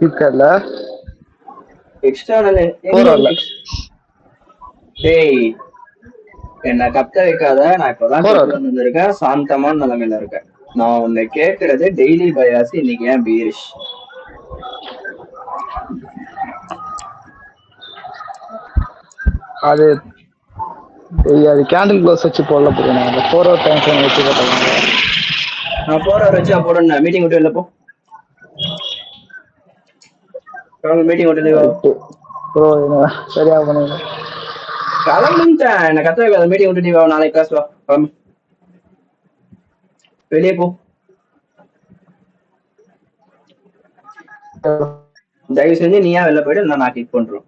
இருக்கல எக்ஸ்டர்னல் போறல டேய் என்ன கத்த வைக்காத. நான் இப்பதான் பெட்ல வந்திருக்கேன், சாந்தமான நிலைமையில இருக்கேன். நான் உன்னை கேட்கறது டெய்லி பயாஸ் இன்னைக்கு ஏன் பீரிஷ்? அது அது கேண்டில் க்ளோஸ் வச்சு போடல போறேன். அந்த 4 hour டைம் ஃப்ரேம் வச்சு போட்டாங்க. நான் 4 hour வச்சு போடணும். மீட்டிங் விட்டு இல்லப்போ மீட்டிங் விட்டு ப்ரோ சரியா பண்ணுங்க. கிளம்புட்டேன். என்ன கத்த வைக்காத. மீட்டிங் விட்டு நீ வா, நாளைக்கு கிளாஸ் வா. கிளம்பு, வெளியே போ. தயவு செஞ்சு நீயா வெளில போயிட்டு இல்லை நான் கிக் பண்றோம்.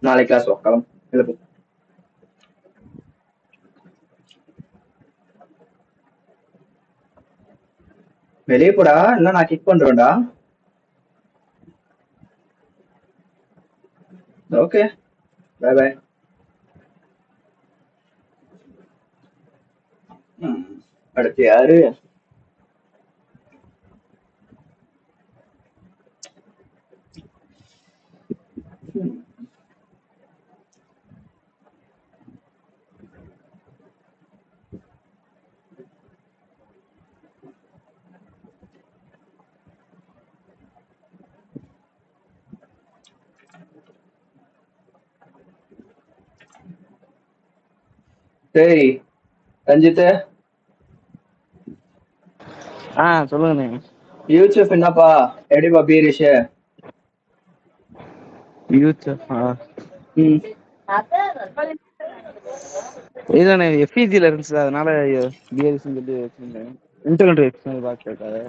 நாளைக்கு கிளாஸ் வா, கிளம்பு, வெளில போ. வெளியே போடா, இல்லை நான் கிக் பண்றேன்டா. Okay, bye bye. அடுத்து யாரு? சரி ரஞ்சித். சொல்லுங்க. யூசுப் என்னப்பா, எப்படிப்பா பீரிஷ்? இதுதானே எஃப்இஜில இருந்துச்சு, அதனால பிஆர்எஸ் சொல்லி வச்சிருந்தேன். இன்டர்நெட் எக்ஸ்டர்னல் பார்த்துருக்காரு.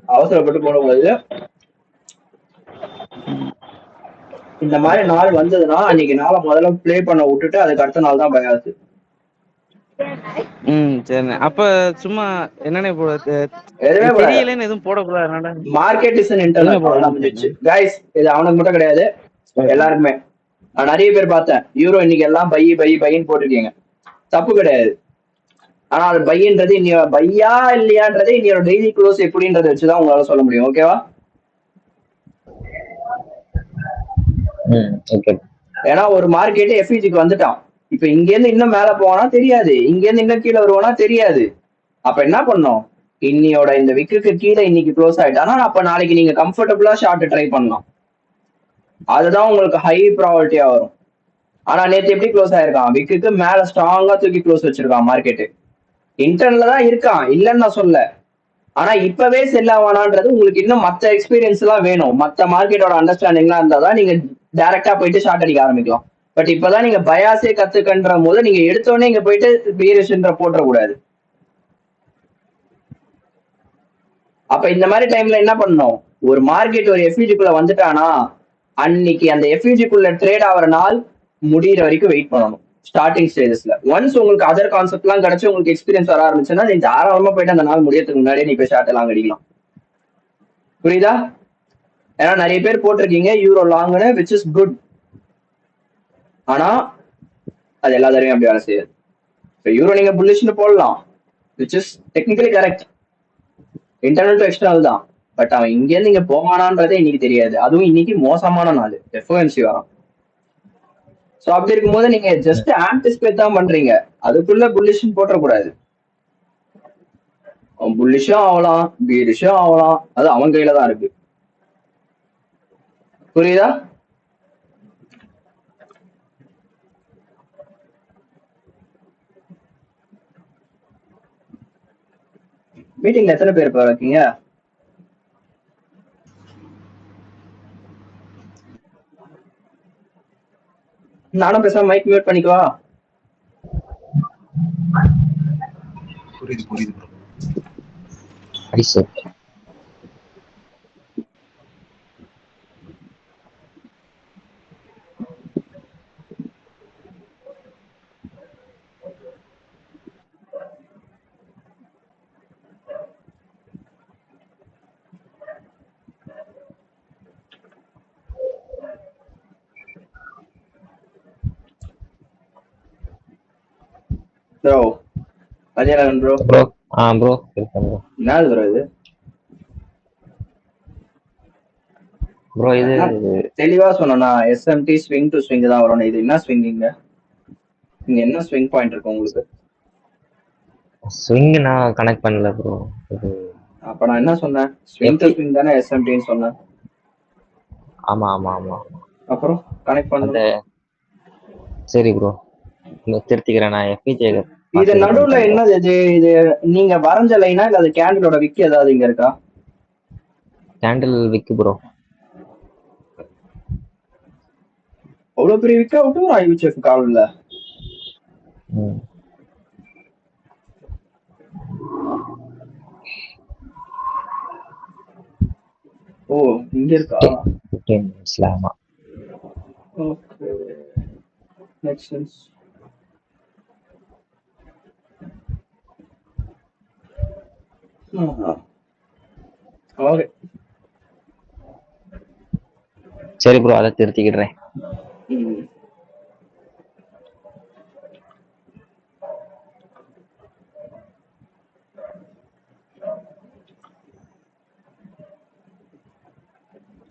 அவசரப்பட்டு போடக்கூடாது. இந்த மாதிரி நாள் வந்ததுன்னா அன்னைக்கு நாளை முதல்ல பிளே பண்ண விட்டுட்டு அதுக்கு அடுத்த நாள் தான் பயாசு. சரிண்ணே. அப்ப சும்மா என்னன்னே எதுவுமே தெரியலன்னு எதுவும் போடக்கூடாது. மார்க்கெட் இஸ் இன்டர்னல் அவ்வளவுதான் முடிஞ்சிச்சு கைஸ். இது அவனுக்கு மட்டும் கிடையாது, எல்லாருக்குமே. நான் நிறைய பேர் பார்த்தேன் யூரோ இன்னைக்கு எல்லாம் பையின்னு போட்டிருக்கீங்க. தப்பு கிடையாது. ஆனா அது பையன்றது இனி பையா இல்லையான்றதே இன்னையோட டெய்லி க்ளோஸ் எப்படின்றத வச்சுதான் உங்களால சொல்ல முடியும். ஓகேவா? ஏன்னா ஒரு மார்க்கெட் எஃப்இஜிக்கு வந்துட்டான். இப்ப இங்க இருந்து இன்னும் மேல போவானா தெரியாது, இங்க இருந்து இன்னும் கீழே வருவானா தெரியாது. அப்ப என்ன பண்ணோம், இன்னியோட இந்த விக்குக்கு கீழே இன்னைக்கு க்ளோஸ் ஆயிட்டானா அப்ப நாளைக்கு நீங்க கம்ஃபர்டபுளா ஷார்ட் ட்ரை பண்ணலாம். அதுதான் உங்களுக்கு ஹை ப்ராபர்ட்டியா வரும். ஆனா நேற்று எப்படி க்ளோஸ் ஆயிருக்கான், விக்குக்கு மேல ஸ்ட்ராங்கா தூக்கி க்ளோஸ் வச்சிருக்கான். மார்க்கெட்டு இன்டர்னல்ல தான் இருக்கான், இல்லைன்னு நான் சொல்ல. ஆனா இப்பவே செல் ஆவானான்றது உங்களுக்கு இன்னும் மத்த எக்ஸ்பீரியன்ஸ் எல்லாம் வேணும். மத்த மார்க்கெட்டோட அண்டர்ஸ்டாண்டிங்லாம் இருந்தாதான் நீங்க டைரக்டா போயிட்டு ஷார்ட் அடிக்க ஆரம்பிக்கலாம். பட் இப்பதான் நீங்க பயாஸே கத்துக்கன்ற போது நீங்க எடுத்தோடனே இங்க போயிட்டு பீரிஷ்ன்ற போட்டக்கூடாது. அப்ப இந்த மாதிரி டைம்ல என்ன பண்ணணும், ஒரு மார்க்கெட் ஒரு எஃப்யூஜிக்குள்ள வந்துட்டானா அன்னைக்கு அந்த எஃப்யூஜிக்குள்ள ட்ரேட் ஆகிற நாள் முடிகிற வரைக்கும் வெயிட் பண்ணணும். ஸ்டார்டிங் ஸ்டேஜஸ்ல ஒன்ஸ் உங்களுக்கு அதர் கான்செப்ட் எல்லாம் கிடைச்சு உங்களுக்கு எக்ஸ்பீரியன்ஸ் வர ஆரம்பிச்சுன்னா நீ தாராளமா போயிட்டு அந்த நாள் முடியறதுக்கு முன்னாடியே நீ போய் ஷார்ட் எல்லாம் அடிக்கலாம். புரியுதா? ஏன்னா நிறைய பேர் போட்டிருக்கீங்க யூரோ லாங்னு, விச் இஸ் குட். ஆனா அது எல்லா தடவையும் அப்படி வேலை செய்யாது. யூரோ நீங்க புல்லிஷ்னு போடலாம், which is technically correct, internal to external தான். பட் அவன் இங்க இருந்து இங்க போவானான்றதே இன்னைக்கு தெரியாது. அதுவும் இன்னைக்கு மோசமான நாள், எஃப்ஓஎம்சி வரும். சோ அப்படி இருக்கும்போது நீங்க ஜஸ்ட் ஆன்டிசிபேட் தான் பண்றீங்க, அதுக்குள்ள புல்லிஷ்னு போட்டக்கூடாது. அவன் புல்லிஷும் ஆகலாம் பீரிஷும் ஆகலாம், அது அவன் கையில தான் இருக்கு. புரியுதா? மீட்டிங்ல எத்தனை பேர் இருக்கீங்க? நானும் பேசாம மைக் மியூட் பண்ணிக்குவா? புரியுது bro Ajayaragan bro. Bro bro என்னது ப்ரோ இது? ப்ரோ இது தெளிவா சொன்னா எஸ்எம்டி ஸ்விங் டு ஸ்விங் தான் வரும். இது என்ன ஸ்விங்கிங்க? இங்க என்ன ஸ்விங் பாயிண்ட் இருக்கு உங்களுக்கு? ஸ்விங் நான் கனெக்ட் பண்ணல ப்ரோ. இது அப்ப நான் என்ன சொன்னேன்? ஸ்விங் டு FE ஸ்விங் தானே எஸ்எம்டின்னு சொன்னேன். ஆமா ஆமா ஆமா. அப்புறம் கனெக்ட் அந்த பண்ணணும். சரி ப்ரோ, திருத்திக்கிறேன். நான் FPJ இது பார்த்து இது நடுவுல பண்ணிட்டேன் ப்ரோ. என்னது இது? நீங்க வரைஞ்ச லைனா இல்ல அது கேண்டிலோட விக்கி ஏதாவது இங்க இருக்கா? கேண்டில் விக்கு ப்ரோ. அவ்வளவு பெரிய விக்கா விட்டு ஐவிச்செஃப் கால் இல்ல. ம். ஓ இங்க இருக்கா? 15 மினிட்ஸ்ல. ஆமா. Okay makes sense. ஓகே சரி ப்ரோ, அதை திருத்திக்கிடுறேன்.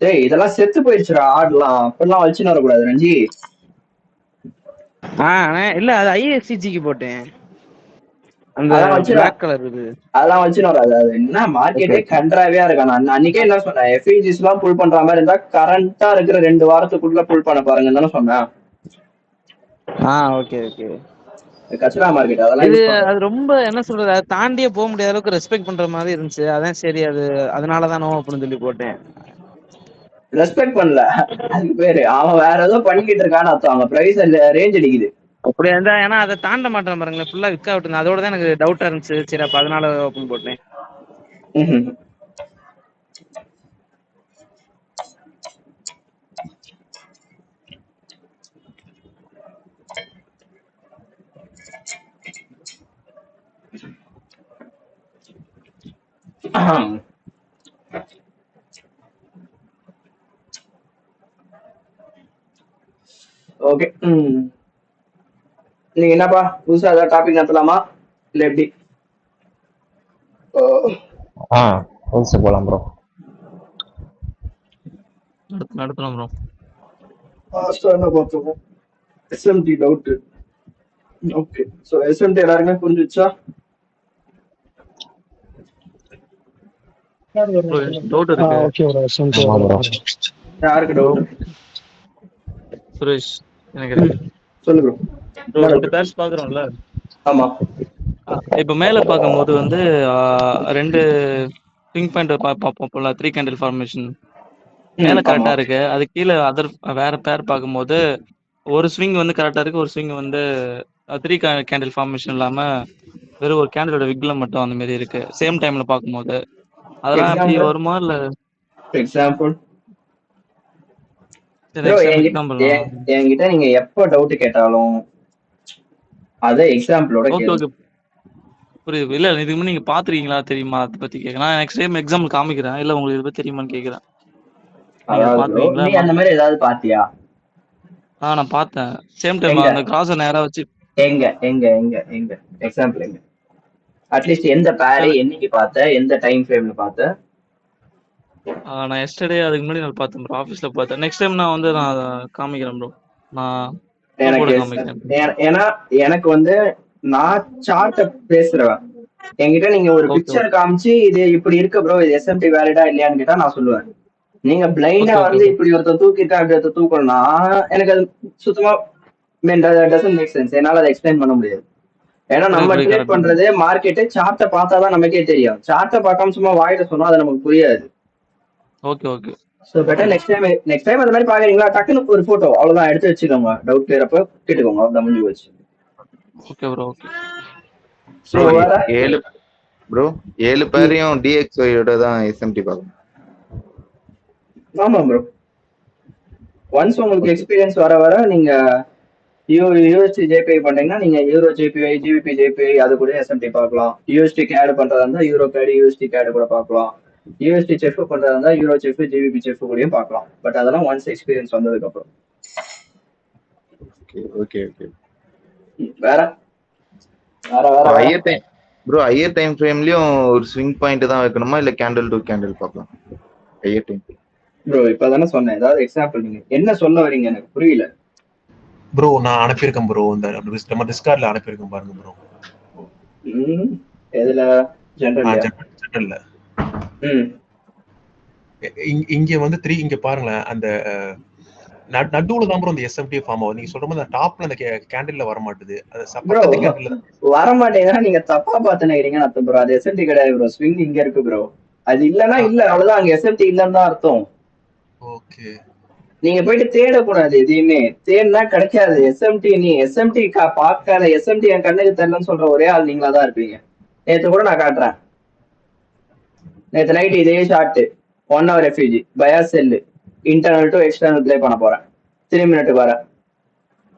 டேய் இதெல்லாம் செத்து போயிடுச்சுடா ஆடலாம். அப்பெல்லாம் வச்சுன்னு வரக்கூடாது ரஞ்சி. இல்ல அது ஐஎஸ்சிஜிக்கு போட்டேன். அந்த அதான் வச்சுடா. பிளாக் கலர் இது. அதெல்லாம் வச்சுன்னு வராது. அது என்ன மார்க்கெட்டே கன்றாவியா இருக்கா. நான் அன்னைக்கே என்ன சொன்னேன்? எஃப்இஜிஸ் எல்லாம் புல் பண்ற மாதிரி இருந்தா கரண்டா இருக்கிற 2 வாரத்துக்குள்ள புல் பண்ண பாருங்கன்னு தானே சொன்னேன். Okay okay. கச்சரா மார்க்கெட் அதெல்லாம் இது யூஸ் பண்றது. அது ரொம்ப என்ன சொல்றது, அதை தாண்டியே போக முடியாத அளவுக்கு ரெஸ்பெக்ட் பண்ற மாதிரி இருந்துச்சு. அதான் சரி, அது அதனாலதான் அப்படின்னு சொல்லி போட்டேன். ரெஸ்பெக்ட் பண்ணல, அதுக்கு பேரு அவன் வேற ஏதோ பண்ணிக்கிட்டு இருக்கான்னு அர்த்தம். அவங்க பிரைஸ் ரேஞ்ச் அடிக்குது. அப்படியே இருந்தா ஏன்னா அதை தாண்ட மாட்டேன் பாருங்களேன், ஃபுல்லா விக்கா விட்டு. அதோட தான் எனக்கு டவுட்டா இருந்துச்சு. சரி அப்ப அதனால ஓப்பன் போட்டேன். ஓகே நீங்க என்னப்பா புதுசா ஏதாவது டாபிக் நடத்தலாமா இல்ல எப்படி? புதுசு போலாம் ப்ரோ. நடத்தலாம் ப்ரோ. என்ன பார்த்தோம்? SMT doubt. Okay so SMT எல்லாருமே புரிஞ்சுச்சா? டவுட் இருக்கு. Okay bro. ஆமா ப்ரோ. யாருக்கு டவுட்? சுரேஷ் எனக்கு சொல்லு ப்ரோ. Bro 2 purse பாக்குறோம்ல. ஆமா இப்ப மேல பார்க்கும்போது வந்து 2 ஸ்விங் பாயிண்ட் பார்ப்போம்ல, 3 கேண்டில் ஃபார்மேஷன் மேல ஆமா கரெக்டா இருக்கு. அது கீழே வேற பேர் பார்க்கும்போது ஒரு ஸ்விங் வந்து கரெக்டா இருக்கு, ஒரு ஸ்விங் வந்து 3 கேண்டில் ஃபார்மேஷன் இல்லாம வெறும் ஒரு கேண்டிலோட விக்ல மட்டும் அந்த மாதிரி இருக்கு சேம் டைம்ல பார்க்கும்போது. அதெல்லாம் அப்படி எக்ஸாம்பிள் வருமா இல்ல? எக்ஸாம்பிள் சரி ப்ரோ எக்ஸாம்பிள் தான். என்கிட்ட நீங்க எப்ப டவுட் கேட்டாலும் அத எக்ஸாம்பிளோட ஓகே கேளுங்க. ஓகே புரியுது. இல்ல இதுக்கு முன்னாடி நீங்க பாத்துருக்கீங்களா தெரியுமா அதை பத்தி கேட்க. நான் நெக்ஸ்ட் டைம் எக்ஸாம்பிள் காமிக்கிறேன். இல்ல உங்களுக்கு இதை பத்தி தெரியுமான்னு கேட்கிறேன். நீங்க அதை அதாவது ப்ரோ பாத்துருக்கீங்களா? நீ அந்த மாதிரி ஏதாவது பாத்தியா? நான் பார்த்தேன். சேம் டைம் எங்க அந்த கிராஸை நேரா வச்சு. எங்க எங்க எங்க எங்க எக்ஸாம்பிள் எங்க? அட்லீஸ்ட் எந்த பேரை என்னைக்கு பார்த்த, எந்த டைம் ஃப்ரேம்ல பார்த்த? நான் எஸ்டர்டே அதுக்கு முன்னாடி நான் பார்த்தேன் ப்ரோ. ஆஃபீஸ்ல பார்த்தேன். நெக்ஸ்ட் டைம் நான் வந்து நான் அதை காமிக்கிறேன் ப்ரோ. நான் ப்ரூஃப் எனக்கு போட காமிக்கிறேன். ஏன்னா எனக்கு வந்து நான் சார்ட்ட பேசுறவன். என்கிட்ட நீங்க ஒரு ஓகே பிக்சர் காமிச்சு இது இப்படி இருக்கு ப்ரோ, இது எஸ்எம்டி வேலிடா இல்லையான்னு கேட்டா நான் சொல்லுவேன். நீங்க பிளைண்டா ஓகே ஓகே வந்து இப்படி ஒருத்தர் தூக்கிட்டா இப்படி ஒருத்தர் தூக்கணும்னா எனக்கு அது சுத்தமா டசன்ட் மேக் சென்ஸ். என்னால அதை எக்ஸ்பிளைன் பண்ண முடியாது. ஏன்னா நம்ம புரியுது ட்ரேட் கரெக்ட். பண்றது மார்க்கெட்டு சார்ட்டை பார்த்தாதான் நமக்கே தெரியும். சார்ட்டை பார்க்காம சும்மா வாயில சொன்னா அது நமக்கு புரியாது. Okay okay. So better next time அந்த மாதிரி பாக்குறீங்களா, டக்குன்னு ஒரு போட்டோ அவ்வளவுதான் எடுத்து வச்சுக்கோங்க. டவுட் கிளியர் அப்ப கேட்டுக்கோங்க, அவ்வளவுதான் முடிஞ்சு போச்சு. Okay bro. ஓகே ஸோ வேற 7 பேரையும் டிஎக்ஸ்ஒயோட தான் எஸ்எம்டி பார்க்கணும். ஆமா ப்ரோ. ஒன்ஸ் உங்களுக்கு எக்ஸ்பீரியன்ஸ் வர வர நீங்க யூஎஸ்டி ஜேபிஐ பண்ணீங்கன்னா நீங்க யூரோ ஜேபிஐ, ஜிபிபி ஜேபிஐ அது கூட எஸ்எம்டி பார்க்கலாம். யூஎஸ்டி கேடு பண்றதா இருந்தா யூரோ கேடு, யூஎஸ்டி கேடு கூட பார்க்கலாம். யூஎஸ்டி செஃப் பண்றதா இருந்தா யூரோ செஃப், ஜிபிபி செஃப் கூடயும் பார்க்கலாம். பட் அதெல்லாம் ஒன்ஸ் எக்ஸ்பீரியன்ஸ் வந்ததுக்கு அப்புறம். Okay okay. வேற வேற வேற higher time bro, higher time ஃப்ரேம்லயும் ஒரு ஸ்விங் பாயிண்ட் தான் வைக்கணுமா இல்ல கேண்டில் டு கேண்டில் பார்க்கலாம்? ஹையர் டைம் ப்ரோ இப்பதானே சொன்னேன், ஏதாவது எக்ஸாம்பிள் நீங்க என்ன சொல்ல வரீங்க எனக்கு புரியல. ப்ரோ நான் அனுப்பியிருக்கேன் ப்ரோ, இந்த நம்ம டிஸ்கார்ட்ல அனுப்பியிருக்கேன் பாருங்க ப்ரோ. ம் எதுல? ஜென்ரல்லையா? ஜெனரல்ல ம் இங்க வந்து 3 இங்க பாருங்களேன், அந்த நடுவுல தான் ப்ரோ இந்த எஸ்எம்டி ஃபார்ம் ஆகும். நீங்க சொல்ற மாதிரி அந்த டாப்ல அந்த கேண்டில்ல வர மாட்டுது, அது ப்ரோ பக்கத்து கேண்டில்ல தான். வர மாட்டேங்கன்னா நீங்க தப்பா பாத்துனீங்கன்னு அர்த்தம் ப்ரோ. அது எஸ்எம்டி கிடையாது ப்ரோ, ஸ்விங் இங்க இருக்கு ப்ரோ. அது இல்லன்னா இல்ல, அவ்வளவுதான். அங்க எஸ்எம்டி இல்லன்னு தான் அர்த்தம். ஓகே. நீங்க போயிட்டு தேடக்கூடாது எதையுமே. தேடினா கிடைக்காது எஸ்எம்டி. நீ எஸ்எம்டி பார்க்காத, எஸ்எம்டி என் கண்ணுக்கு தெரியலன்னு சொல்ற ஒரே ஆள் நீங்களா தான் இருப்பீங்க. நேத்து கூட நான் காட்டுறேன். நேத்து நைட் இதே ஷார்ட் 1 hour எஃப்யூஜி bias sell internal to external play பண்ண போறேன். 3 மினிட்டுக்கு வரேன்.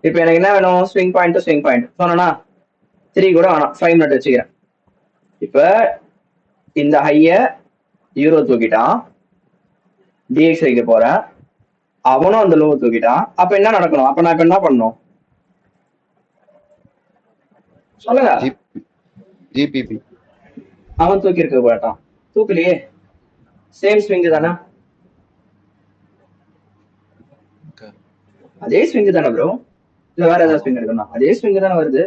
இப்போ எனக்கு என்ன வேணும்? Swing point to swing point சொன்னா 3 கூட வேணாம், 5 மினிட் வச்சுக்கிறேன். இப்ப இந்த ஹைய யூரோ தூக்கிட்டான், டிஎக்ஸ் வைக்க போறேன். அவனும் அந்த லோ தூக்கிட்டான். அப்ப என்ன நடக்கணும்? அப்ப நான் இப்ப என்ன பண்ணணும் சொல்லுங்க? ஜிபிபி அவன் தூக்கி இருக்க போட்டான், தூக்கலையே. சேம் ஸ்விங் தானே, அதே ஸ்விங் தானே ப்ரோ. இல்ல வேற ஏதாவது ஸ்விங் எடுக்கணும்? அதே ஸ்விங் தானே வருது.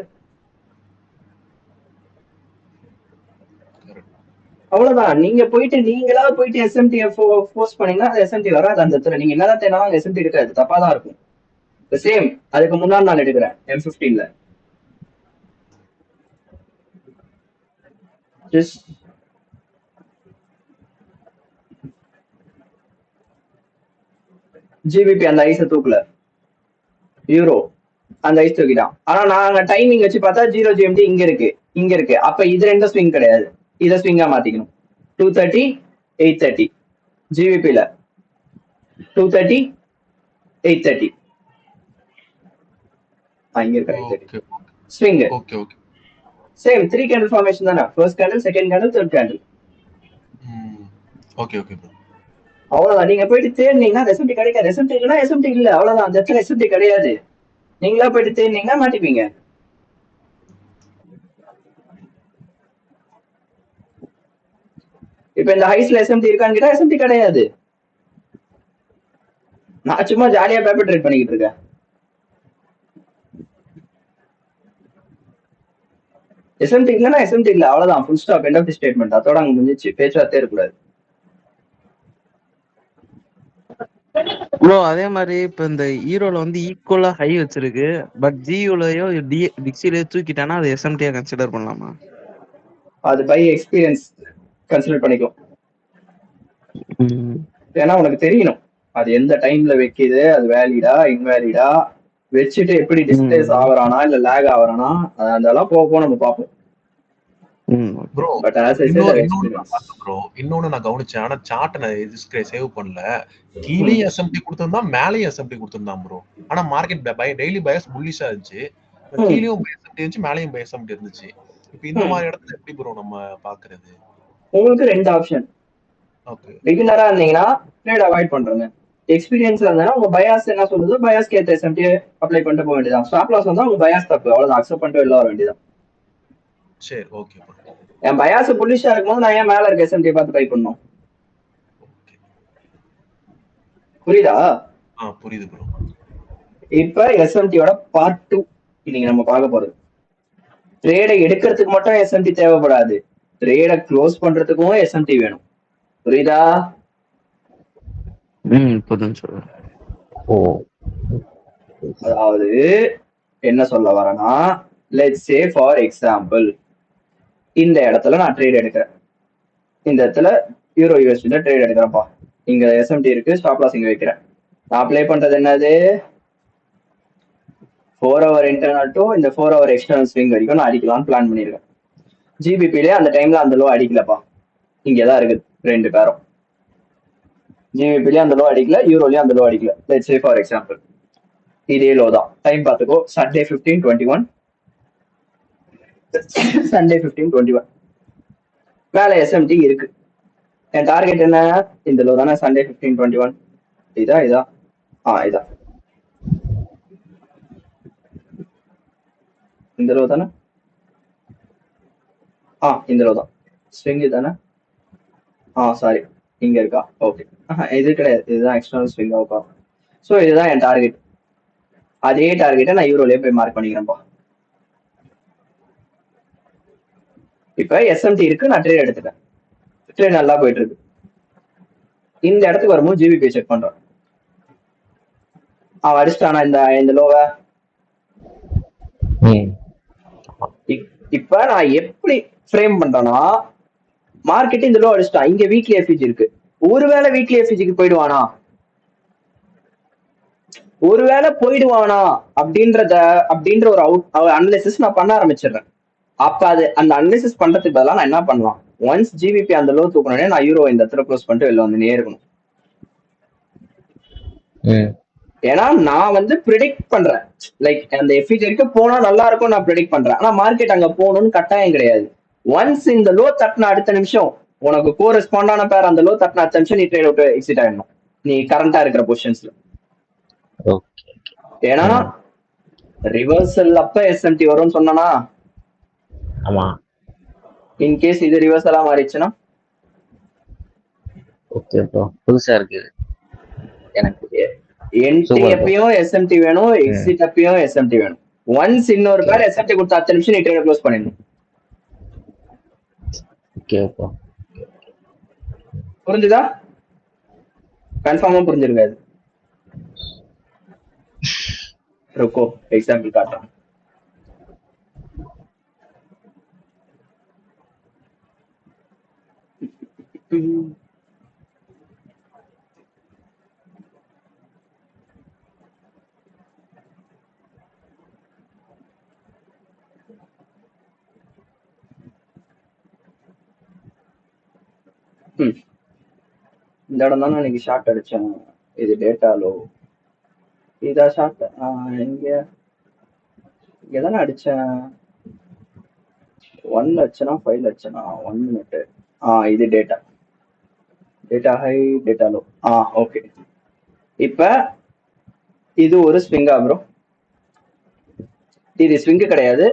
அவ்வளவுதான். நீங்க போயிட்டு நீங்களா போயிட்டு எஸ்எம்டி ஃபோர்ஸ் பண்ணீங்கன்னா அது எஸ்எம்டி வராது அந்த இடத்துல. நீங்க என்னதான் தேனாலும் எஸ்எம்டி இருக்காது, தப்பா தான் இருக்கும். சேம் அதுக்கு முன்னாடி நான் எடுக்கிறேன் M15ல. ஜிபிபி அந்த ஐஸை தூக்கல, யூரோ அந்த ஐஸ் தூக்கிட்டான். ஆனா நாங்க டைமிங் வச்சு பார்த்தா 0 GMT இங்க இருக்கு, இங்க இருக்கு. அப்ப இது ரெண்டு ஸ்விங் கிடையாது, இதை ஸ்விங்கா மாத்திக்கணும். 230 830 ஜிபிபில 230 830 இங்க இருக்கு swing. Okay okay. Same 3 candle formation தானே. First candle, second candle, third candle. Okay okay. அவ்வளவுதான். நீங்க போயிட்டு தேடினீங்கன்னா எஸ்எம்டி கிடைக்காது. எஸ்எம்டி இல்லைன்னா எஸ்எம்டி இல்ல, அவ்வளவுதான். அந்த இடத்துல எஸ்எம்டி கிடையாது. நீங்களா போயிட்டு தேடினீங்கன்னா மாட்டிப்பீங்க. இப்ப இந்த ஹைஸ்ல எஸ்எம்டி இருக்கான்னு கேட்டா எஸ்எம்டி கிடையாது. நான் சும்மா ஜாலியா பேப்பர் ட்ரேட் பண்ணிக்கிட்டு இருக்கேன். எஸ்எம்டி இல்லைன்னா எஸ்எம்டி இல்ல, அவ்வளவுதான். Full stop, end of the statement. அதோட அங்க முடிஞ்சிச்சு, பேச்சுவார்த்தையே இருக்கக்கூடாது. ப்ரோ அதே மாதிரி இப்ப இந்த ஹீரோல வந்து ஈக்குவலா ஹை வச்சிருக்கு, பட் ஜியூலயோ டிக்ஸிலயோ தூக்கிட்டானா அது எஸ்எம்டியா கன்சிடர் பண்ணலாமா? அது பை எக்ஸ்பீரியன்ஸ் கன்சிடர் பண்ணிக்கும். ஏன்னா உனக்கு தெரியணும் அது எந்த டைம்ல வைக்குது, அது வேலிடா இன்வேலிடா, வச்சுட்டு எப்படி டிஸ்பிளேஸ் ஆகுறானா இல்ல லேக் ஆகுறானா, அதெல்லாம் போக போக நம்ம பார்ப்போம். ப்ரோ பட் இன்னொன்னு நான் கவனிச்சேன், ஆனா சார்ட் நான் சேவ் பண்ணல. கீழே எஸ்எம்டி கொடுத்திருந்தா மேலேயும் எஸ்எம்டி கொடுத்திருந்தான் ப்ரோ. ஆனா மார்க்கெட் டெய்லி பயஸ் புல்லிஷா இருந்துச்சு, கீழேயும் எஸ்எம்டி இருந்துச்சு, மேலேயும் எஸ்எம்டி இருந்துச்சு. இப்போ இந்த மாதிரி இடத்துல எப்படி ப்ரோ நம்ம பாக்குறது? உங்களுக்கு 2 ஆப்ஷன். ஓகே. பிகினரா இருந்தீங்கன்னா ட்ரேட் அவாய்ட் பண்றேங்க. எக்ஸ்பீரியன்ஸ்ல இருந்தா உங்க பயாஸ் என்ன சொல்லுதோ பயாஸ் கேட்ட எஸ்எம்டி அப்ளை பண்ணிட்டு போக வேண்டியதான். ஸ்டாப் லாஸ் வந்தா உங்க பயாஸ் தப்பு, அவ்வளவுதான். அக்செப்ட் பண்ணிட்டு வெளில வர வேண்டியதான். சரி ஓகே. என் பயாஸ் புல்லிஷா இருக்கும்போது நான் ஏன் மேல இருக்க எஸ்எம்டி பார்த்து பை பண்ணணும்? புரியுதா? புரியுது ப்ரோ. இப்ப எஸ்எம்டியோட பார்ட் 2 இன்னைக்கு நம்ம பார்க்க போறது. ட்ரேடை எடுக்கிறதுக்கு மட்டும் எஸ்எம்டி தேவைப்படாது, ட்ரேடை க்ளோஸ் பண்றதுக்கும் எஸ்எம்டி வேணும். புரியுதா? அதாவது என்ன சொல்ல வரேன்னா, லெட்ஸ் சே ஃபார் எக்ஸாம்பிள் இந்த இடத்துல நான் ட்ரேட் எடுக்கிறேன். இந்த இடத்துல யூரோ யூஎஸ்டி ட்ரேட் எடுக்கிறேன்ப்பா. இங்க எஸ்எம்டி இருக்கு, ஸ்டாப் லாஸ் இங்க வைக்கிறேன். நான் அப்ளை பண்றது என்னது? 4 hour இன்டர்னல் டு இந்த 4 hour எக்ஸ்டர்னல் ஸ்விங் வரைக்கும் நான் அடிக்கலாம்னு பிளான் பண்ணிருக்கேன். ஜிபிபிலே அந்த டைம்ல அந்த லோ அடிக்கலப்பா, இங்கதான் இருக்குது ரெண்டு பேரும். ஜிபிபிலே அந்த லோ அடிக்கல, யூரோலயும் அந்த லோ அடிக்கல. லெட்ஸ் சே ஃபார் எக்ஸாம்பிள் இதே லோ தான். டைம் பார்த்துக்கோ, சண்டே 15:21, சண்டே 15:21. மேல எஸ்எம்டி இருக்கு. என் டார்கெட் என்ன? இந்த லோ தானே, சண்டே 15:21. இதா இதா இதா இந்த லோ தானே, இந்த லோ தான். ஸ்விங் தானே, சாரி இங்க இருக்கா? ஓகே, இது கிடையாது, இதுதான் எக்ஸ்டர்னல் ஸ்விங் ஆஃப். ஸோ இதுதான் என் டார்கெட். அதே டார்கெட்டை நான் யூரோலயே போய் மார்க் பண்ணிக்கிறேன்ப்பா. இப்ப எஸ்எம்டி இருக்கு, நான் ட்ரேட் எடுத்துட்டேன். ட்ரேட் நல்லா போயிட்டு இருக்கு. இந்த இடத்துக்கு வரும்போது ஜிபிபி செக் பண்றேன். அவன் அடிச்சிட்டானா இந்த லோவை? இப்ப நான் எப்படி ஃப்ரேம் பண்றேன்னா, மார்க்கெட் இந்த லோ அடிச்சிட்டான், இங்க வீக்லி எஃபிஜி இருக்கு. ஒருவேளை வீக்லி எஃபிஜிக்கு போயிடுவானா அப்படின்ற ஒரு அனலிசிஸ் நான் பண்ண ஆரம்பிச்சிடுறேன். அப்ப அது அந்த அனலிசிஸ் பண்றதுக்கு பதிலாக நான் என்ன பண்ணலாம், ஒன்ஸ் ஜிபிபி அந்த லோ தூக்கணும்னே நான் யூரோ இந்த இடத்துல க்ளோஸ் பண்ணிட்டு வெளில வந்து இருக்கணும். ஏன்னா நான் வந்து ப்ரிடிக்ட் பண்றேன், லைக் அந்த எஃபிஜி வரைக்கும் போனா நல்லா இருக்கும் நான் ப்ரிடிக்ட் பண்றேன். ஆனா மார்க்கெட் அங்க போகணும்னு கட்டாயம் கிடையாது. ஒன்ஸ் இந்த லோ தட்டின அடுத்த நிமிஷம் உனக்கு கோரெஸ்பாண்டான பேர் அந்த லோ தட்டின அடுத்த நிமிஷம் நீ ட்ரேட் அவுட் எக்ஸிட் ஆயிடணும், நீ கரண்டா இருக்கிற பொசிஷன்ஸ்ல. ஏன்னா ரிவர்சல் அப்ப எஸ்எம்டி வரும்னு சொன்னா, ஆமா, இன்கேஸ் இது ரிவர்சலா மாறிடுச்சுன்னா ஓகே ப்ரோ, புதுசா இருக்கு எனக்கு. என்ட்ரி அப்பயும் எஸ்எம்டி வேணும், எக்ஸிட் அப்பயும் எஸ்எம்டி வேணும். ஒன்ஸ் இன்னொரு பேர் எஸ்எம்டி கொடுத்த அடுத்த நிமிஷம் நீ ட்ரேட் க்ளோஸ் பண்ணிடணும். ஓகே ப்ரோ, புரிஞ்சுதா? கன்ஃபார்மா புரிஞ்சிருக்காது. ருக்கோ எக்ஸாம்பிள் காட்டுறேன். இந்த இடம் தான் இன்னைக்கு ஷார்ட் அடிச்சேன். இது டேட்டா லோ, இதா ஷார்ட் இங்கதானே அடிச்சேன். 1 லட்சம் 5 லட்சம் 1 மினிட். இது data high data low. Okay, இப்ப இது ஒரு ஸ்விங்கா ப்ரோ? இது ஸ்விங்கு கிடையாது,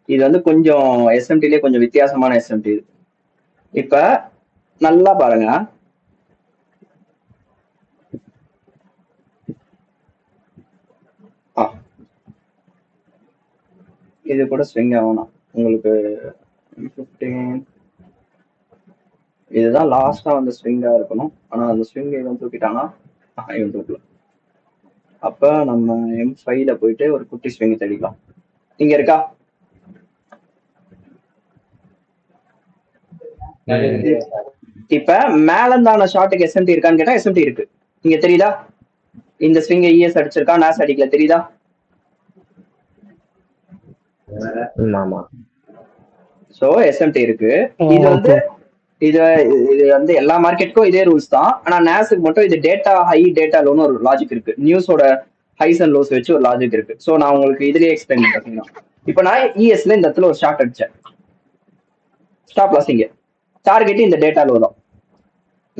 இது வந்து கொஞ்சம் எஸ்எம்டிலே கொஞ்சம் வித்தியாசமான எஸ்எம்டி. இப்ப நல்லா பாருங்க, இது கூட ஸ்விங் ஆகணும் உங்களுக்கு. 15 இதுதான் லாஸ்டா வந்து ஸ்விங்கா இருக்கணும். ஆனா அந்த ஸ்விங் இவன் தூக்கிட்டானா? இவன் தூக்கல. அப்ப நம்ம M5ல போயிட்டு ஒரு குட்டி ஸ்விங் தேடிக்கலாம். இங்க இருக்கா? இப்ப மேலந்தான ஷாட்டுக்கு எஸ்எம்டி இருக்கான்னு கேட்டா எஸ்எம்டி இருக்கு. இங்க தெரியுதா? இந்த ஸ்விங் இஎஸ் அடிச்சிருக்கா, நாஸ் அடிக்கல, தெரியுதா? சோ எஸ்எம்டி இருக்கு. இது வந்து எல்லா மார்க்கெட்டுக்கும் இதே ரூல்ஸ் தான். ஆனா நாஸுக்கு மட்டும் இது டேட்டா ஹை டேட்டா லோன்னு ஒரு லாஜிக் இருக்கு. நியூஸோட ஹைஸ் அண்ட் லோஸ் வச்சு ஒரு லாஜிக் இருக்கு. சோ நான் உங்களுக்கு இதுலயே எக்ஸ்பிளைன் பண்றேன். இப்ப நான் இஎஸ்ல இந்த இடத்துல ஒரு ஷார்ட் அடிச்சேன், ஸ்டாப் லாஸ் இங்க, டார்கெட் இந்த டேட்டா லோ தான்.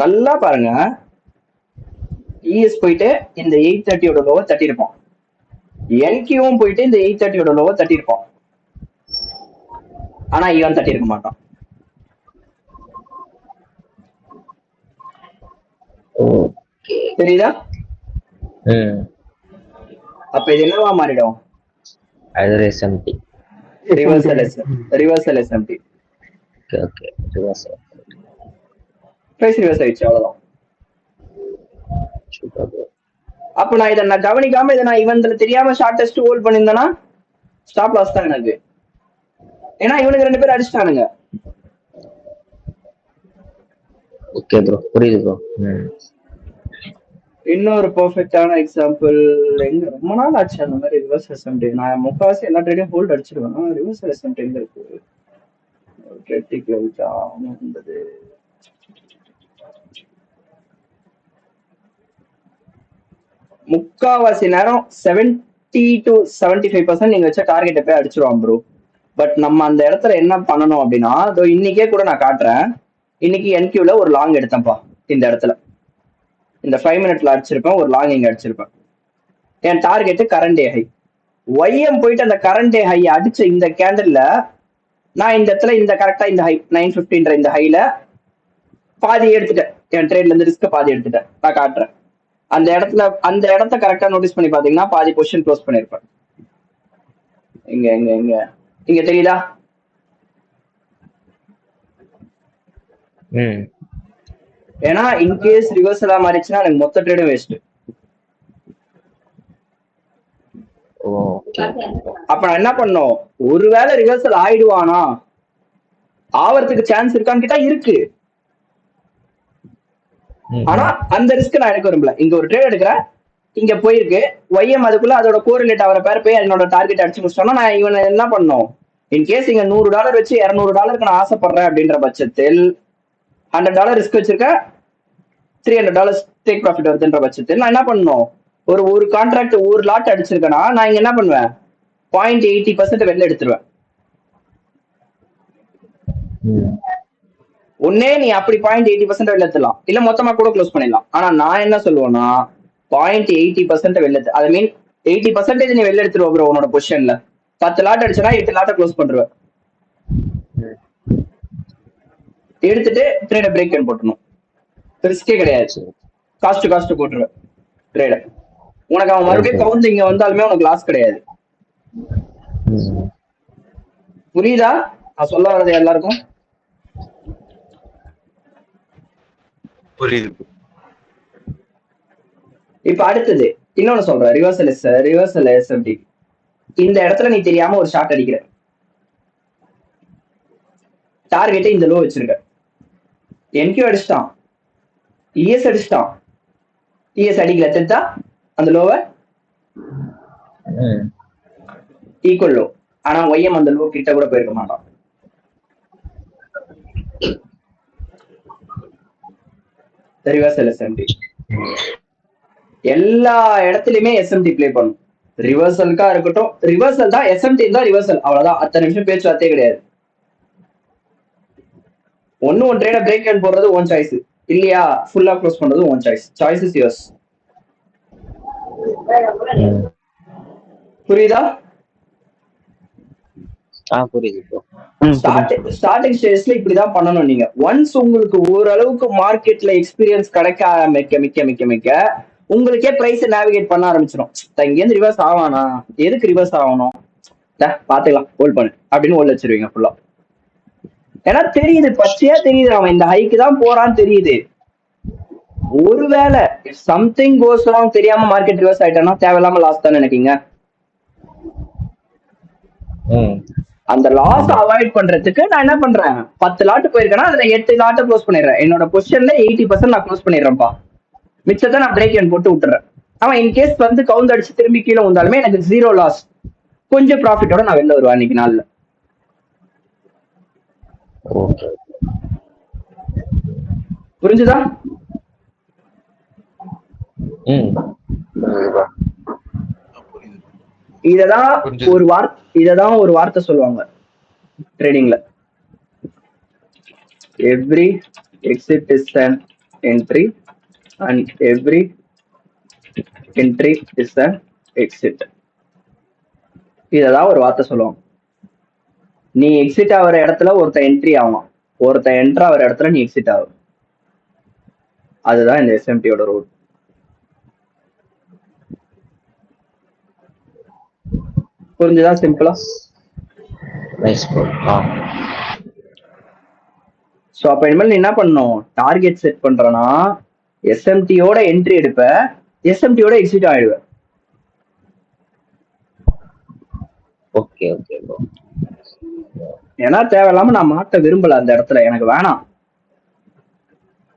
நல்லா பாருங்க, இஎஸ் போயிட்டு இந்த 830 லோவை தட்டி இருப்பான், என்கியூவும் போயிட்டு இந்த 830 லோவை தட்டி இருப்பான். ஆனா இவன் தட்டி இருக்க மாட்டான். தெரியுதா? அப்ப இது என்னவா மாறிடும்? Reversal SMT. பிரைஸ் ரிவர்ஸ் ஆயிடுச்சு, அவ்வளவுதான். அப்ப நான் இதை கவனிக்காம இதை நான் இவன்ல தெரியாம ஷார்ட் டெஸ்ட் ஹோல்ட் பண்ணியிருந்தேன்னா ஸ்டாப் லாஸ் தான் எனக்கு. ஏன்னா இவனுக்கு 2 பேர் அடிச்சிட்டானுங்க. ஓகே ப்ரோ, புரியுது ப்ரோ. இன்னொரு பெர்ஃபெக்ட்டான எக்ஸாம்பிள், எங்க ரொம்ப நாள் ஆச்சு அந்த மாதிரி ரிவர்ஸ் எஸ்எம்டி. நான் முக்காவாசி எல்லா ட்ரேடையும் ஹோல்ட் அடிச்சிருவேன். ரிவர்ஸ் எஸ்எம்டி எங்க இருக்கு? இருந்தது. முக்காவாசி நேரம் 70 to 75% நீங்க வச்ச டார்கெட்டை போய் அடிச்சிருவான் ப்ரோ. பட் நம்ம அந்த இடத்துல என்ன பண்ணணும் அப்படின்னா, இன்னைக்கே கூட நான் காட்டுறேன். இன்னைக்கு என்கியூல ஒரு லாங் எடுத்தேன்ப்பா. இந்த இடத்துல இந்த 5 மினிட்ல அடிச்சிருப்பேன், ஒரு லாங் இங்க அடிச்சிருப்பேன். என் target current day high. YM போயிட்டு அந்த கரண்ட் டே ஹை அடிச்ச இந்த கேண்டில்ல நான் இந்த இடத்துல இந்த கரெக்டா இந்த ஹை 950ன்ற இந்த ஹைல பாதி எடுத்துட்டேன், என் ட்ரேட்ல இருந்து ரிஸ்க் பாதி எடுத்துட்டேன். நான் காட்டுறேன். அந்த இடத்த கரெக்டா நோட்டீஸ் பண்ணி பாத்தீங்கன்னா பாதி பொசிஷன் க்ளோஸ் பண்ணிருப்பேன். இங்க இங்க இங்க இங்க தெரியுதா? ஏன்னா இன்கேஸ் ரிவர்சலா மாறிச்சுன்னா எனக்கு மொத்த ட்ரேடும் வேஸ்ட். அப்ப நான் என்ன பண்ணோம், ஒருவேளை ரிவர்சல் ஆயிடுவானா, ஆவறதுக்கு சான்ஸ் இருக்கான்னு கேட்டா இருக்கு. ஆனா அந்த ரிஸ்க் நான் எடுக்க விரும்பல. இங்க ஒரு ட்ரேட் எடுக்கிறேன், இங்க போயிருக்கு ஒய்எம், அதுக்குள்ள அதோட கோரிலேட் ஆகிற பேர் போய் என்னோட டார்கெட் அடிச்சு முடிச்சிட்டோம்னா நான் இவனை என்ன பண்ணும், இன்கேஸ் இங்க $100 வச்சு $200 நான் ஆசைப்படுறேன் அப்படின்ற பட்சத்தில் $100 ரிஸ்க் வச்சிருக்கேன், $300 டேக் ப்ராஃபிட் வருதுன்ற பட்சத்தில் நான் என்ன பண்ணணும், ஒரு கான்ட்ராக்ட் ஒரு லாட் அடிச்சிருக்கேன்னா நான் இங்க என்ன பண்ணுவேன், 0.80% வெளில எடுத்துருவேன். ஒன்னே நீ அப்படி 0.80% வெளில எடுத்துலாம், இல்ல மொத்தமா கூட க்ளோஸ் பண்ணிடலாம். ஆனா நான் என்ன சொல்லுவேன்னா 0.80% வெளில எடுத்து, ஐ மீன் 80% நீ வெளில எடுத்துருவ ப்ரோ. உன்னோட பொசிஷன்ல 10 லாட் அடிச்சனா 8 லாட்டை க்ளோஸ் பண்ணுவேன். எடுத்துட்டு ட்ரேட பிரேக் போட்டணும், ரிஸ்கே கிடையாது. காஸ்ட் போட்டுருவேன் ட்ரேட. உனக்கு அவன் மறுபடியும் கவுண்ட் இங்க வந்தாலுமே உனக்கு லாஸ் கிடையாது. புரியுதா நான் சொல்ல வர்றது எல்லாருக்கும்? புரியுது. இப்ப அடுத்தது இன்னொன்னு சொல்றேன், ரிவர்சல் எஸ்எம்டி. இந்த இடத்துல நீ தெரியாம ஒரு ஷாட் அடிக்கிற, டார்கெட்டை இந்த லோ வச்சிருக்க, என்கியூ அடிச்சிட்டான், இஎஸ் அடிச்சிட்டான், இஎஸ் அடிக்கல, தெரிஞ்சா அந்த லோவை ஈக்குவல் லோ. ஆனா ஒய்எம் அந்த லோ கிட்ட கூட போயிருக்க மாட்டான். ரிவர்சல் எஸ்எம்டி எல்லா இடத்துலயுமே எஸ்எம்டி பிளே பண்ணும். ரிவர்சலுக்கா இருக்கட்டும், ரிவர்சல் தான் எஸ்எம்டி தான் ரிவர்சல், அவ்வளவுதான். அத்தனை நிமிஷம் பேச்சுவார்த்தையே கிடையாது. ஒன் ட்ரேட பிரேக் ஹேண்ட் போடுறது ஓன் சாய்ஸ், இல்லையா ஃபுல்லா க்ளோஸ் பண்றது own choice. Choice is yours. புரியுதா? ஸ்டார்டிங் ஸ்டேஜ்ல இப்படிதான் பண்ணணும் நீங்க. ஒன்ஸ் உங்களுக்கு ஓரளவுக்கு மார்க்கெட்ல எக்ஸ்பீரியன்ஸ் கிடைக்க மிக்க உங்களுக்கே பிரைஸ் நேவிகேட் பண்ண ஆரம்பிச்சிடும். இங்க இருந்து ரிவர்ஸ் ஆவானா, எதுக்கு ரிவர்ஸ் ஆகணும், பாத்துக்கலாம் ஹோல்ட் பண்ணு அப்படின்னு ஹோல்ட் வச்சிருவீங்க ஃபுல்லா. ஏன்னா தெரியுது, பச்சையா தெரியுது அவன் இந்த ஹைக்கு தான் போறான்னு தெரியுது. ஒருவேளை சம்திங் கோஸ் ராங் தெரியாம மார்க்கெட் ரிவர்ஸ் ஆயிட்டானா தேவையில்லாம லாஸ் தான் நினைக்கீங்க. அந்த லாஸ் அவாய்ட் பண்றதுக்கு நான் என்ன பண்றேன், 10 லாட் போயிருக்கேன்னா அதுல 8 லாட்டை க்ளோஸ் பண்ணிடுறேன். என்னோட பொசிஷன்ல 80% நான் க்ளோஸ் பண்ணிடுறேன்ப்பா, மிச்சத்தை நான் பிரேக் ஹேண்ட் போட்டு விட்டுறேன். அவன் இன்கேஸ் வந்து கவுண்ட் அடிச்சு திரும்பி கீழே வந்தாலுமே எனக்கு 0 லாஸ், கொஞ்சம் ப்ராஃபிட்டோட நான் வெளில வருவேன் அன்னைக்கு நாள்ல. புரிஞ்சுதா? இததான் ஒரு வார்த்தை சொல்லுவாங்க ட்ரேடிங்ல, every exit is an entry and every entry is an exit. இததான் ஒரு வார்த்தை சொல்லுவாங்க. நீ எக்ஸிட் ஆகிற இடத்துல ஒருத்தன் என்ட்ரி ஆகும், ஒருத்தன் என்ட்ரு ஆகிற இடத்துல நீ எக்ஸிட் ஆகும். அதுதான் இந்த எஸ்எம்டியோட ரூல். புரிஞ்சுதா? சிம்பிளா. சோ அப்ப இனிமேல் நீ என்ன பண்ணும், டார்கெட் செட் பண்றனா எஸ்எம்டியோட என்ட்ரி எடுப்ப, எஸ்எம்டியோட எக்ஸிட் ஆயிடுவ. ஏன்னா தேவையில்லாம நான் மாட்ட விரும்பல அந்த இடத்துல, எனக்கு வேணாம்,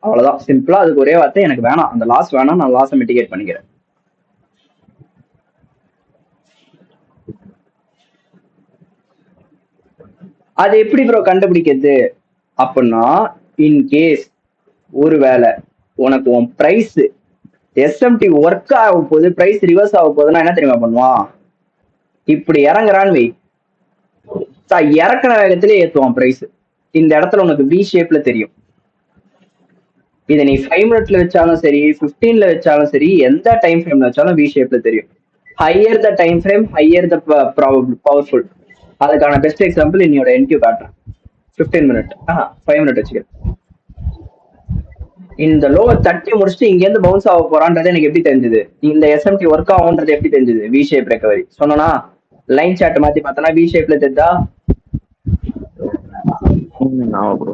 அவ்வளவுதான் சிம்பிளா. அதுக்கு ஒரே வார்த்தை, எனக்கு வேணாம், அந்த லாஸ் வேணாம், நான் லாஸை மிட்டிகேட் பண்ணிக்கிறேன். அது எப்படி ப்ரோ கண்டுபிடிக்கிறது அப்படின்னா, இன்கேஸ் ஒருவேளை உனக்கு உன் பிரைஸ் எஸ்எம்டி ஒர்க் ஆக போகுது, பிரைஸ் ரிவர்ஸ் ஆக போகுதுன்னா என்ன தெரியுமா பண்ணுவான், இப்படி இறங்குறான்னு வை, இறக்குற வேகத்திலே ஏற்றுவான் பிரைஸ். இந்த இடத்துல உனக்கு வி ஷேப்ல தெரியும். இதை நீ 5 மினிட்ல வச்சாலும் சரி, 15ல வச்சாலும் சரி, எந்த டைம் ஃப்ரேம்ல வச்சாலும் வி ஷேப்ல தெரியும். Higher the time frame, higher the powerful. அதுக்கான பெஸ்ட் எக்ஸாம்பிள் இன்னையோட என்கியூ காட்டுறேன். 15 மினிட் 5 மினிட் வச்சுக்கிறேன். இந்த லோவை தட்டி முடிச்சுட்டு இங்க இருந்து பவுன்ஸ் ஆக போறான்றது எனக்கு எப்படி தெரிஞ்சது? இந்த எஸ்எம்டி ஒர்க் ஆகும்ன்றது எப்படி தெரிஞ்சது? வி ஷேப் ரெக்கவரி சொன்னா லைன் சார்ட் மாத்தி பார்த்தனா வி ஷேப்ல தெரிஞ்சா. ஆமா ப்ரோ.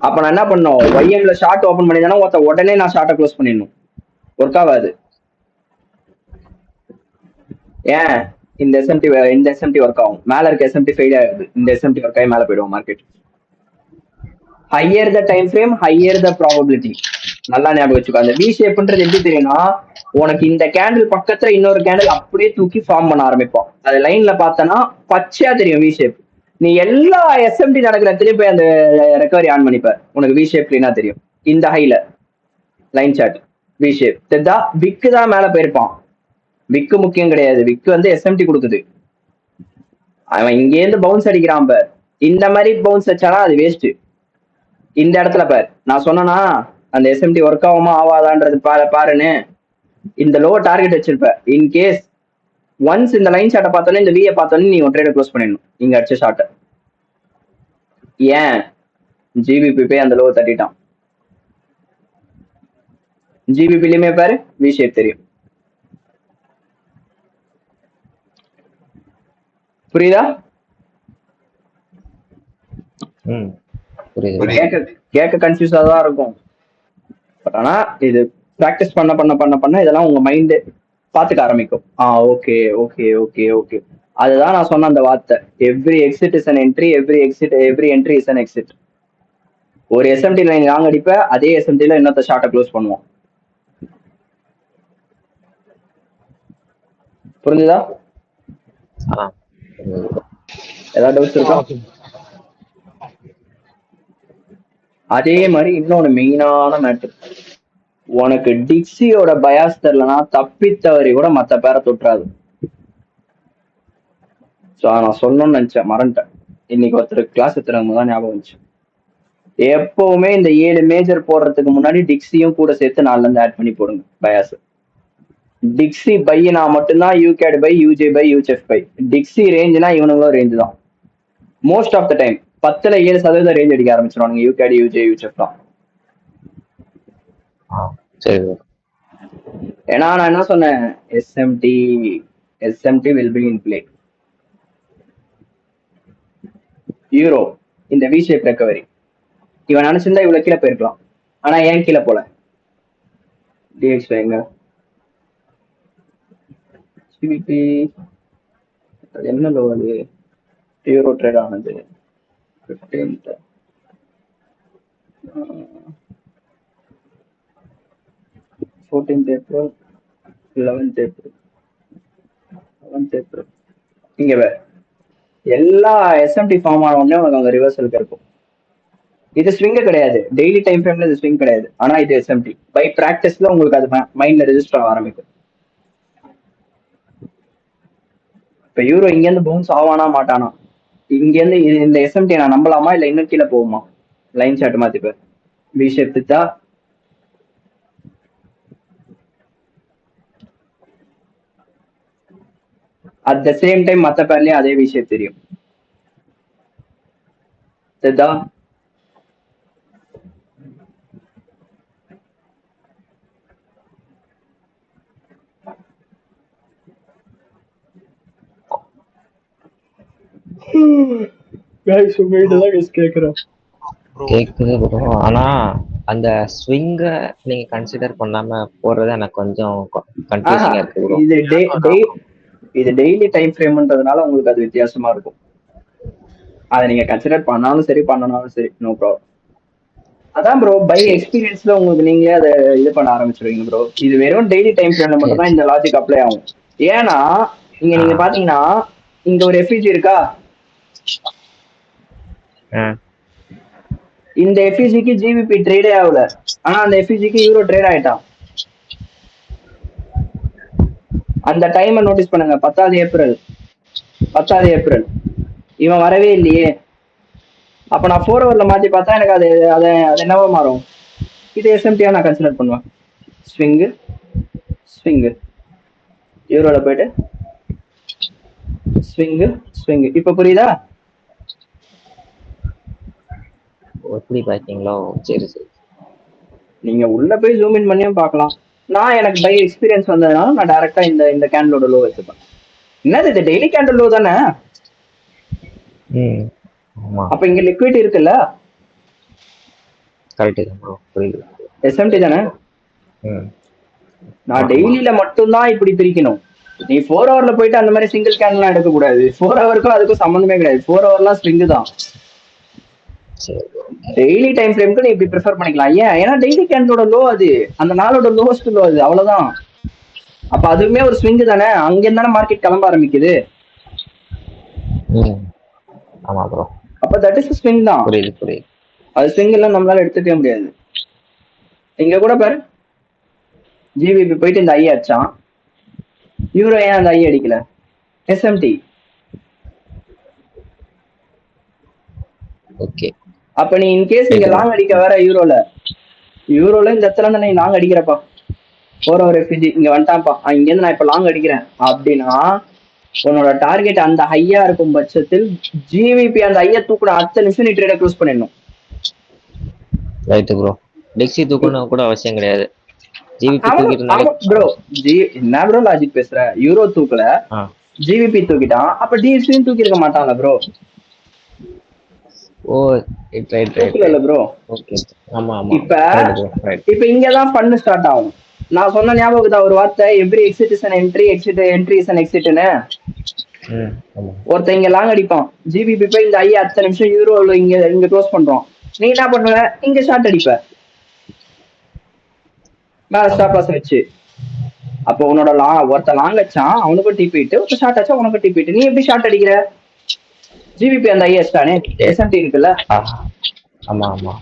அப்ப நான் என்ன பண்ணோம், ஒய்எம்ல ஷார்ட் ஓபன் பண்ணிதானே உடனே நான் ஷார்ட்டை க்ளோஸ் பண்ணிடணும். ஒர்க் ஆகாது. ஏன் இந்த எஸ்எம்டி ஒர்க் ஆகும், மேல இருக்க எஸ்எம்டி ஃபெயில் ஆகுது, இந்த எஸ்எம்டி ஒர்க் ஆகி மேல போயிடுவோம் market. Higher the time frame higher the probability. நல்லா ஞாபகம் வச்சுக்கோ. அந்த வி ஷேப்ன்றது எப்படி தெரியும்னா, உனக்கு இந்த கேண்டில் பக்கத்துல இன்னொரு கேண்டில் அப்படியே தூக்கி ஃபார்ம் பண்ண ஆரம்பிப்போம். அது லைன்ல பார்த்தனா பச்சையா தெரியும் வி ஷேப். நீ எல்லா எஸ்எம்டி நடக்கிற இடத்துலயும் போய் அந்த ரெக்கவரி ஆன் பண்ணிப்ப, உனக்கு வி ஷேப் கிளீனா தெரியும். இந்த ஹைல லைன் சார்ட் வி ஷேப் தெரிஞ்சா விக்கு தான் மேல போயிருப்பான். விக்கு முக்கியம் கிடையாது, விக்கு வந்து எஸ்எம்டி கொடுக்குது. அவன் இங்கேருந்து பவுன்ஸ் அடிக்கிறான் பார், இந்த மாதிரி பவுன்ஸ் வச்சானா அது வேஸ்ட். இந்த இடத்துல பார், நான் சொன்னா அந்த எஸ்எம்டி ஒர்க் ஆகுமா ஆகாதான்றது பாருன்னு இந்த லோ டார்கெட் வச்சிருப்ப. இன்கேஸ் ஒன்ஸ் இந்த லைன் ஷார்ட்டை பார்த்தோன்னே இந்த வியை பார்த்தோன்னே நீ ட்ரேட க்ளோஸ் பண்ணிடணும் இங்க அடிச்ச ஷார்ட்டை. ஏன் ஜிபிபி போய் அந்த லோ தட்டிட்டான். ஜிபிபிலயுமே பாரு வி ஷேப் தெரியும். புரியுதா? கேட்க கன்ஃபியூஸா தான் இருக்கும். பட் ஆனா இது ப்ராக்டிஸ் பண்ண பண்ண பண்ண பண்ண இதெல்லாம் உங்க மைண்ட் பாத்துக்க ஆரம்பிக்கும். Okay okay okay okay. அதுதான் நான் சொன்ன அந்த வார்த்தை, every exit is an entry, every entry is an exit. ஒரு எஸ்எம்டி லைன் லாங் அடிப்ப, அதே எஸ்எம்டில இன்னொரு ஷார்ட்டை க்ளோஸ் பண்ணுவோம். புரிஞ்சுதா? ஏதாவது டவுட்ஸ் இருக்கா? அதே மாதிரி இன்னொன்னு மெயினான மேட்டர், உனக்கு டிக்ஸியோட பயாஸ் தெரியலனா தப்பித்தவரி கூட மற்ற பேரை தொட்டுறாது. நான் சொல்லணும்னு நினைச்சேன், மறந்துட்டேன். இன்னைக்கு ஒருத்தர் கிளாஸ் எடுத்துறவங்க தான் ஞாபகம் வந்துச்சு. எப்பவுமே இந்த 7 மேஜர் போடுறதுக்கு முன்னாடி டிக்ஸியும் கூட சேர்த்து 4ல இருந்து ஆட் பண்ணி போடுங்க பயாஸ். டிக்ஸி பையனா மட்டும்தான் UCAD pair, UJ pair, UF pair. DXY ரேஞ்சுனா இவனுங்களும் ரேஞ்சு தான். மோஸ்ட் ஆஃப் த டைம் 10ல் 7% ரேஞ்ச் அடிக்க ஆரம்பிச்சிருவானுங்க யூகேட், யூஜே, யூஎஃப் தான். ஏன்னா நான் என்ன சொன்னேன், SMT will be in play. Euro இந்த வி ஷேப் ரெக்கவரி இவன் நினைச்சிருந்தா இவ்வளவு கீழே போயிருக்கலாம். ஆனா ஏன் கீழே போல? டிஎக்ஸ் எங்க சிபிபி என்ன லோ? அது யூரோ ட்ரேட் ஆனது 15th 14th April 11th April 11th April. இங்க வேற எல்லா எஸ்எம்டி ஃபார்ம் ஆன உடனே உனக்கு அங்க ரிவர்சலுக்கு இருக்கும். இது ஸ்விங்க கிடையாது, டெய்லி டைம் ஃப்ரேம்ல இது ஸ்விங் கிடையாது. ஆனா இது எஸ்எம்டி. பை பிராக்டிஸ்ல உங்களுக்கு அது மைண்ட்ல ரெஜிஸ்டர் ஆக ஆரம்பிக்கும். இப்ப யூரோ இங்க இருந்து பவுன்ஸ் ஆவானா மாட்டானா, இங்க இருந்து இந்த எஸ்எம்டி நான் நம்பலாமா இல்ல இன்னும் கீழே போகுமா? லைன் சார்ட் மாத்திப்ப, வி ஷேப் திட்டா அட் த சேம் டைம் மற்ற பேர்லயும் அதே வி ஷேப் தெரியும். சரிதா? கேக்குது ப்ரோ. ஆனா அந்த ஸ்விங்க நீங்க கன்சிடர் பண்ணாம போறது எனக்கு கொஞ்சம் கன்ஃபியூசிங்கா இருக்கு ப்ரோ. இது டெய்லி டைம் ஃப்ரேம்ன்றதுனால உங்களுக்கு அது வித்தியாசமா இருக்கும். அதை நீங்க கன்சிடர் பண்ணாலும் சரி பண்ணனாலும் சரி, நோ ப்ராப்ளம். அதான் ப்ரோ, பை எக்ஸ்பீரியன்ஸ்ல உங்களுக்கு நீங்களே அதை இது பண்ண ஆரம்பிச்சிருவீங்க ப்ரோ. இது வெறும் டெய்லி டைம் ஃப்ரேம்ல மட்டும் தான் இந்த லாஜிக் அப்ளை ஆகும். ஏன்னா இங்க நீங்க பாத்தீங்கன்னா இங்க ஒரு எஃப்இஜி இருக்கா, இந்த எஃப்இஜிக்கு ஜிபிபி ட்ரேடே ஆகல, ஆனா அந்த எஃப்இஜிக்கு யூரோ ட்ரேட் ஆயிட்டான். அந்த டைமை நோட்டீஸ் பண்ணுங்க, 10th ஏப்ரல் இவன் வரவே இல்லையே. அப்ப நான் 4 ஹவர்ல மாத்தி பார்த்தா எனக்கு அது அது அது என்னவா மாறும்? இது எஸ்எம்டியா நான் கன்சிடர் பண்ணுவேன். ஸ்விங்கு யூரோல போயிட்டு ஸ்விங்கு. இப்ப புரியுதா? எப்படி பாத்தீங்களோ? சரி. நீங்க உள்ள போய் ஜூம் இன் பண்ணியும் பார்க்கலாம். நான் எனக்கு பை எக்ஸ்பீரியன்ஸ் வந்ததுனால நான் டைரக்டா இந்த கேண்டலோட லோ வச்சுப்பேன். என்னது இது டெய்லி கேண்டல் லோ தானே? ஆமா அப்ப இங்க லிக்விட் இருக்குல்ல, கரெக்ட் தான் ப்ரோ, புரியுது. எஸ்எம்டி தானே? ம் நான் டெய்லியில மட்டும்தான் இப்படி பிரிக்கணும். நீ 4 ஹவர்ல போயிட்டு அந்த மாதிரி சிங்கிள் கேண்டல்லாம் எடுக்க கூடாது. 4 ஹவருக்கும் அதுக்கும் சம்மந்தமே கிடையாது. 4 ஹவர்லாம் ஸ்விங்கு தான். சரி டெய்லி டைம் ஃப்ரேம்க்கு நீ இப்படி ப்ரிஃபர் பண்ணிக்கலாம். ஏன்னா டெய்லி கேண்டலோட லோ அது, அந்த நாளோட லோவஸ்ட் லோ அது, அவ்வளவுதான். அப்ப அதுவுமே ஒரு ஸ்விங்கு தானே, அங்க இருந்தானே மார்க்கெட் கிளம்ப ஆரம்பிக்குது. ஆமா ப்ரோ, அப்ப தட் இஸ் ஸ்விங் தான். புரியுது புரியுது. அது ஸ்விங் எல்லாம் நம்மளால எடுத்துக்கவே முடியாது. இங்க கூட பாரு, ஜிபிபி போயிட்டு இந்த ஐ அடிச்சான், யூரோ ஏன் அந்த ஐ அடிக்கல? எஸ்எம்டி. ஓகே, அப்ப நீ இன்கேஸ் இங்க லாங் அடிக்க வேற யூரோல இந்த இடத்துல இருந்து நீ லாங் அடிக்கிறப்பா, 4 ஹவர் எஃபிஜி இங்க வந்துட்டான்ப்பா, இங்க இருந்து நான் இப்ப லாங் அடிக்கிறேன் அப்படின்னா உன்னோட டார்கெட் அந்த ஹையா இருக்கும் பட்சத்தில் ஜிவிபி அந்த ஐயா தூக்குன அடுத்த நிமிஷம் நீ ட்ரேட க்ளோஸ் பண்ணிடணும். Right bro. டெக்ஸி தூக்கணும் கூட அவசியம் கிடையாது. ஜிவிபி தூக்கிட்டாலே ப்ரோ என்ன ப்ரோ லாஜிக் பேசுற? யூரோ தூக்கல, ஜிவிபி தூக்கிட்டான், அப்ப டிஎஸ்பியும் தூக்கி இருக்க மாட்டான்ல ப்ரோ? ஓ ரைட் ரைட் தூக்கல ப்ரோ. ஓகே ஆமா ஆமா. இப்ப இங்கதான் பண்ணு ஸ்டார்ட் ஆகும். நான் சொன்ன ஞாபகத்தா ஒரு வார்த்தை, every exit is an entry, entry is an exitன்னு. ஒருத்தன் இங்க லாங் அடிப்பான், ஜிபிபி போய் இந்த ஐயா அடுத்த நிமிஷம் யூரோல இங்க க்ளோஸ் பண்றோம், நீ என்ன பண்ணுவ? இங்க ஷார்ட் அடிப்ப மேல ஸ்டாப் லாஸ் வச்சு. அப்போ உன்னோட ஒருத்த லாங் அடிச்சான், அவனுக்கும் டிபிட்டு, ஒருத்த ஷார்ட் ஆச்சா உனக்கும் டிபிட்டு. நீ எப்படி ஷார்ட் அடிக்கிற? ஜிபிபி அந்த ஐஎஸ் தானே, எஸ்எம்டி இருக்குல்ல. ஆமா ஆமா.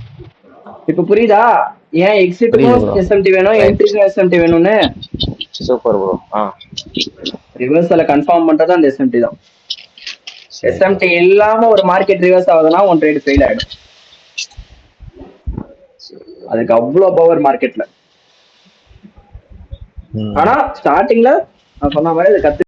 இப்ப புரியுதா ஏன் எக்ஸிட்டுக்கும் எஸ்எம்டி வேணும், என்ட்ரிக்கும் எஸ்எம்டி வேணும்னு? Super bro. ரிவர்சல கன்ஃபார்ம் பண்றது அந்த எஸ்எம்டி தான். எஸ்எம்டி இல்லாம ஒரு மார்க்கெட் ரிவர்ஸ் ஆகுதுன்னா உன் ட்ரேட் ஃபெயில் ஆயிடும். அதுக்கு அவ்வளவு பவர் மார்க்கெட்ல. ஆனா ஸ்டார்டிங்ல நான் சொன்ன மாதிரி அதை கத்து